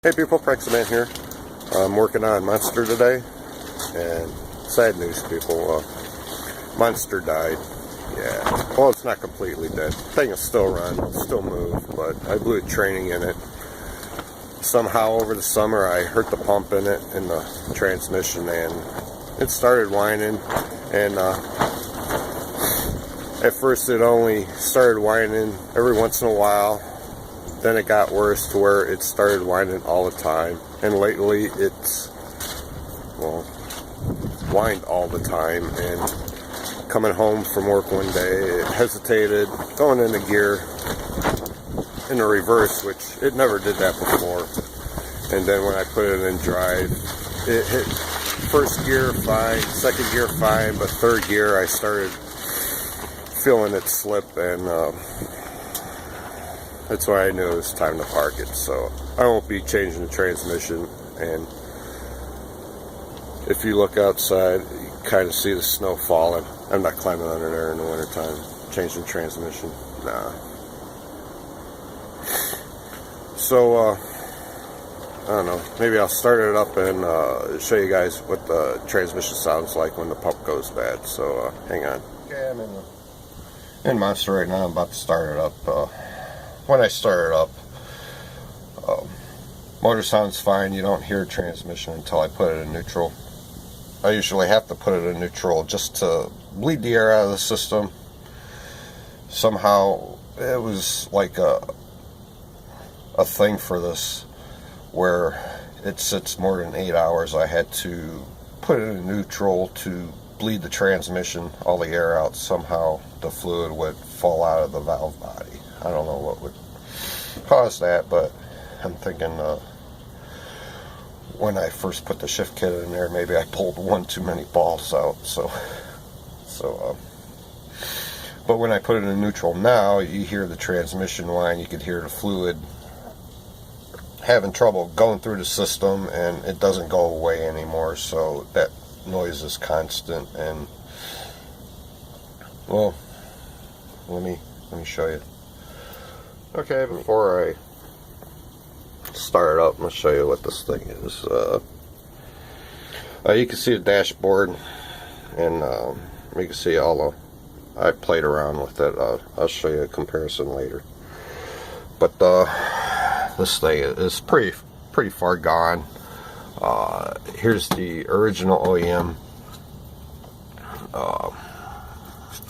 Hey people, Pranksaman here. I'm working on Monster today, and sad news people, Monster died. Yeah, well, it's not completely dead. The thing will still run, it'll still move, but I blew training in it. Somehow over the summer I hurt the pump in it, in the transmission, and it started whining, and at first it only started whining every once in a while. Then it got worse to where it started whining all the time, and lately it's, well, whined all the time. And coming home from work one day, it hesitated, going into gear in the reverse, which it never did that before. And then when I put it in drive, it hit first gear fine, second gear fine, but third gear I started feeling it slip, and that's why I knew it was time to park it. So I won't be changing the transmission, and if you look outside, you kind of see the snow falling. I'm not climbing under there in the wintertime, changing transmission, nah. So I don't know, maybe I'll start it up and show you guys what the transmission sounds like when the pump goes bad. So hang on. Okay, I'm in Monster right now. I'm about to start it up. When I start it up, motor sounds fine. You don't hear transmission until I put it in neutral. I usually have to put it in neutral just to bleed the air out of the system. Somehow it was like a thing for this where it sits more than 8 hours. I had to put it in neutral to bleed the transmission, all the air out. Somehow the fluid would fall out of the valve body. I don't know what would cause that, but I'm thinking when I first put the shift kit in there, maybe I pulled one too many balls out. But when I put it in neutral now, you hear the transmission whine, you could hear the fluid having trouble going through the system, and it doesn't go away anymore, so that noise is constant. And well, let me show you. Okay, before I start it up, I'm going to show you what this thing is. You can see the dashboard, and you can see all the, I played around with it. I'll show you a comparison later. But this thing is pretty far gone. Here's the original OEM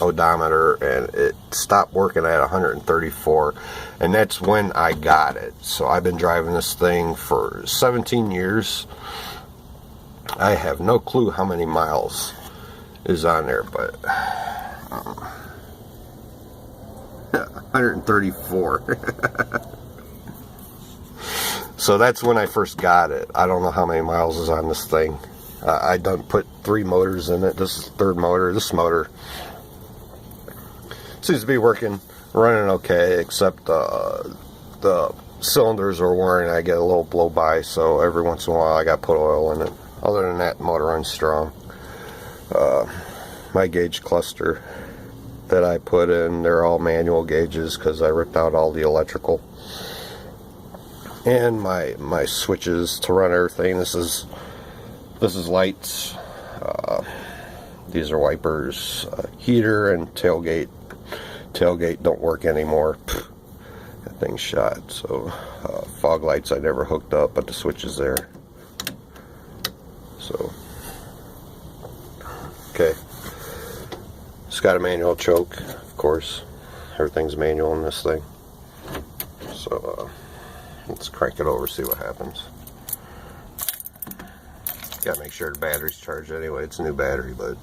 odometer, and it stopped working at 134, and that's when I got it. So I've been driving this thing for 17 years. I have no clue how many miles is on there, but 134. So that's when I first got it. I don't know how many miles is on this thing. I done put 3 motors in it. This is the 3rd motor. This motor seems to be running okay, except the cylinders are wearing. I get a little blow by, so every once in a while I got to put oil in it. Other than that, the motor runs strong. My gauge cluster that I put in, they're all manual gauges because I ripped out all the electrical. And my switches to run everything. This is lights. These are wipers, heater, and tailgate. Tailgate don't work anymore. That thing's shot. So fog lights I never hooked up, but the switch is there. So okay, it's got a manual choke, of course. Everything's manual in this thing. So let's crank it over, see what happens. Gotta make sure the battery's charged anyway. It's a new battery, but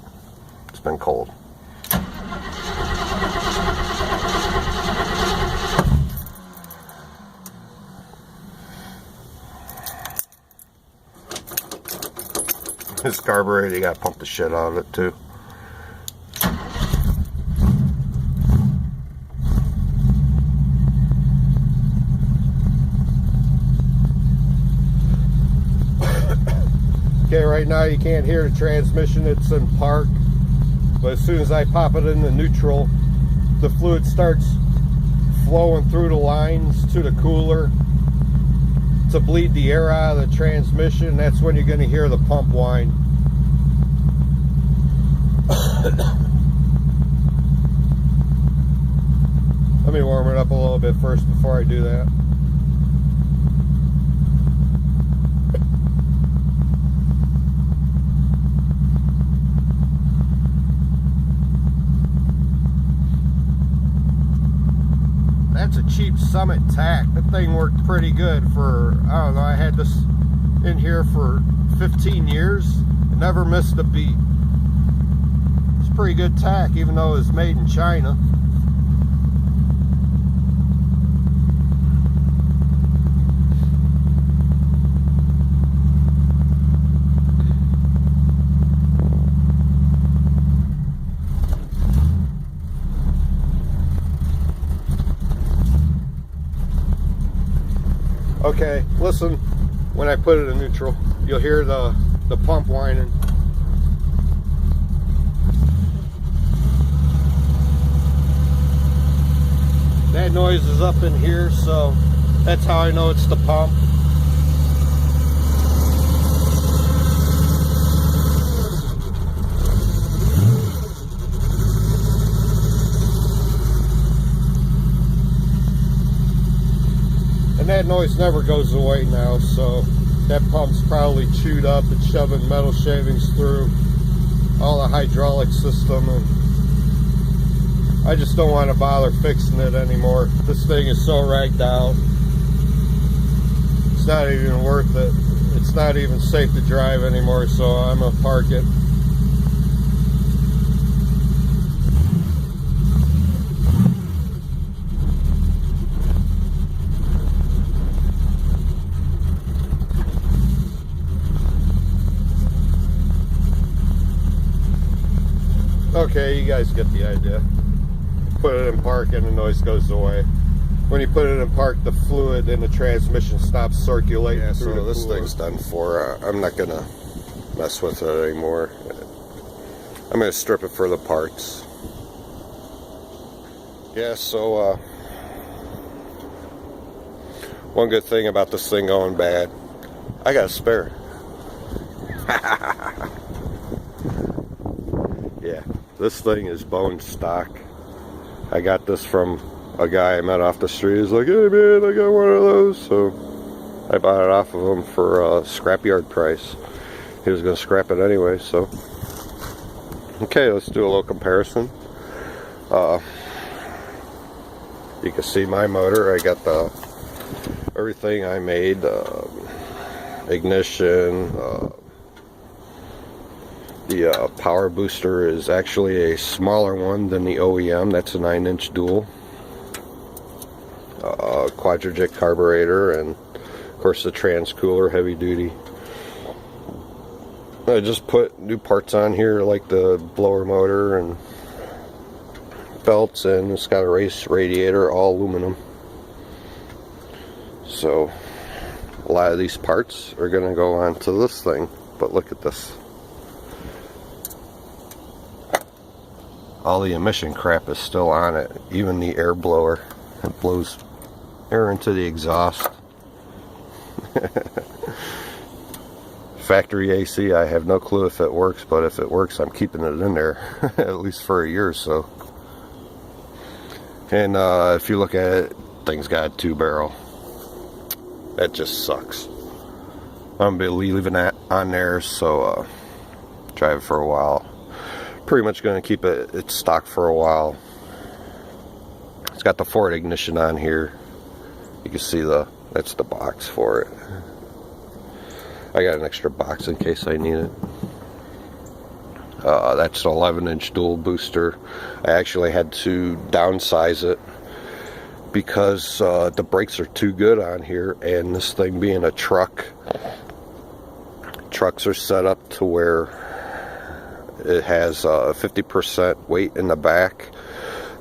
it's been cold. This carburetor, you gotta pump the shit out of it too. Okay, right now you can't hear the transmission, it's in park. But as soon as I pop it into neutral, the fluid starts flowing through the lines to the cooler. to bleed the air out of the transmission. That's when you're going to hear the pump whine. Let me warm it up a little bit first before I do that. That's a cheap Summit tack. That thing worked pretty good for, I don't know, I had this in here for 15 years and never missed a beat. It's pretty good tack, even though it's made in China. Okay, listen, when I put it in neutral, you'll hear the pump whining. That noise is up in here, so that's how I know it's the pump. That noise never goes away now, so that pump's probably chewed up. It's shoving metal shavings through all the hydraulic system, and I just don't want to bother fixing it anymore. This thing is so ragged out. It's not even worth it. It's not even safe to drive anymore, so I'm gonna park it. Okay, you guys get the idea. Put it in park and the noise goes away. When you put it in park, the fluid in the transmission stops circulating. Yeah, so this thing's done for. I'm not gonna mess with it anymore. I'm gonna strip it for the parts. Yeah, so one good thing about this thing going bad, I got a spare. Yeah, this thing is bone stock. I got this from a guy I met off the street. He's like, hey man, I got one of those. So I bought it off of him for a scrapyard price. He was going to scrap it anyway, so. Okay, let's do a little comparison. You can see my motor. I got everything I made. Ignition. The power booster is actually a smaller one than the OEM. That's a 9-inch dual. Quadrajet carburetor, and of course the trans cooler, heavy duty. I just put new parts on here like the blower motor and belts, and it's got a race radiator, all aluminum. So a lot of these parts are going to go onto this thing, but look at this. All the emission crap is still on it, even the air blower. It blows air into the exhaust. Factory AC, I have no clue if it works, but if it works, I'm keeping it in there at least for a year or so. And if you look at it, thing's got a 2-barrel. That just sucks. I'm gonna be leaving that on there, so drive it for a while. Pretty much going to keep it stock for a while. It's got the Ford ignition on here. You can see that's the box for it. I got an extra box in case I need it. That's an 11-inch dual booster. I actually had to downsize it because the brakes are too good on here, and this thing being a truck, trucks are set up to where it has 50% weight in the back.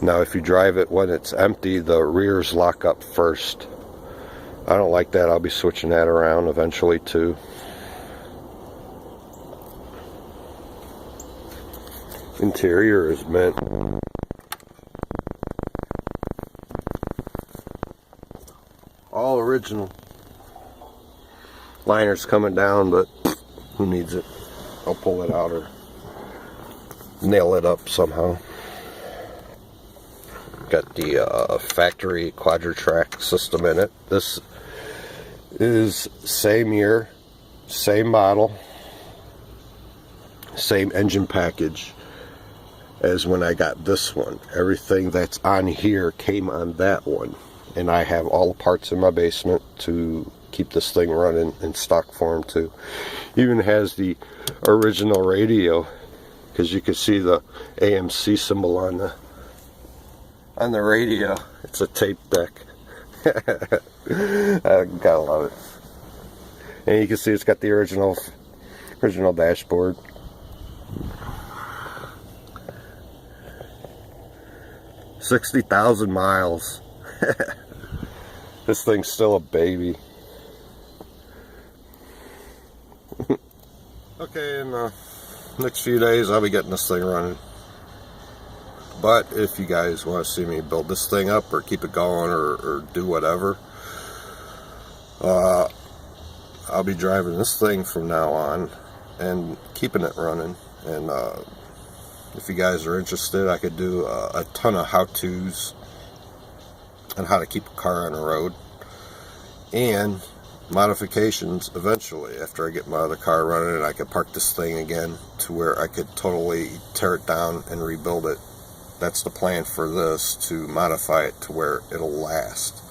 Now if you drive it when it's empty, the rears lock up first. I don't like that. I'll be switching that around eventually too. Interior is mint. All original. liner's coming down, but who needs it? I'll pull it out or nail it up somehow. Got the factory quadra-track system in it. This is same year, same model, same engine package as when I got this one. Everything that's on here came on that one, and I have all the parts in my basement to keep this thing running in stock form too. Even has the original radio, because you can see the AMC symbol on the radio. It's a tape deck. I gotta love it. And you can see it's got the original dashboard. $60,000 miles. This thing's still a baby. Okay, in the next few days I'll be getting this thing running. But if you guys want to see me build this thing up or keep it going or do whatever, I'll be driving this thing from now on and keeping it running. And if you guys are interested, I could do a ton of how-tos on how to keep a car on the road, and modifications eventually after I get my other car running and I could park this thing again to where I could totally tear it down and rebuild it. That's the plan for this, to modify it to where it'll last.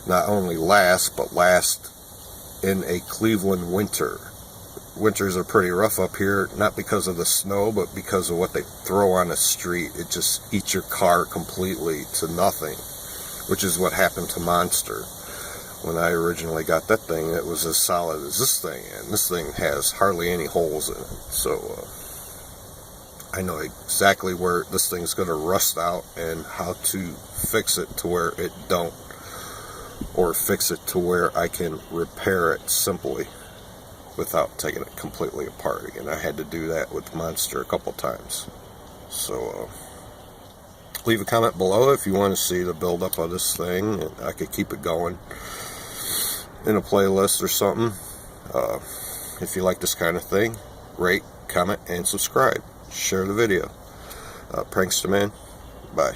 Not only last, but last in a Cleveland winter. Winters are pretty rough up here, not because of the snow, but because of what they throw on the street. It just eats your car completely to nothing, which is what happened to Monster. When I originally got that thing, it was as solid as this thing, and this thing has hardly any holes in it. So I know exactly where this thing's going to rust out and how to fix it to where it don't, or fix it to where I can repair it simply without taking it completely apart again. I had to do that with Monster a couple times. So leave a comment below if you want to see the build up of this thing, and I could keep it going in a playlist or something. If you like this kind of thing, rate, comment, and subscribe. Share the video. Prankster Man, bye.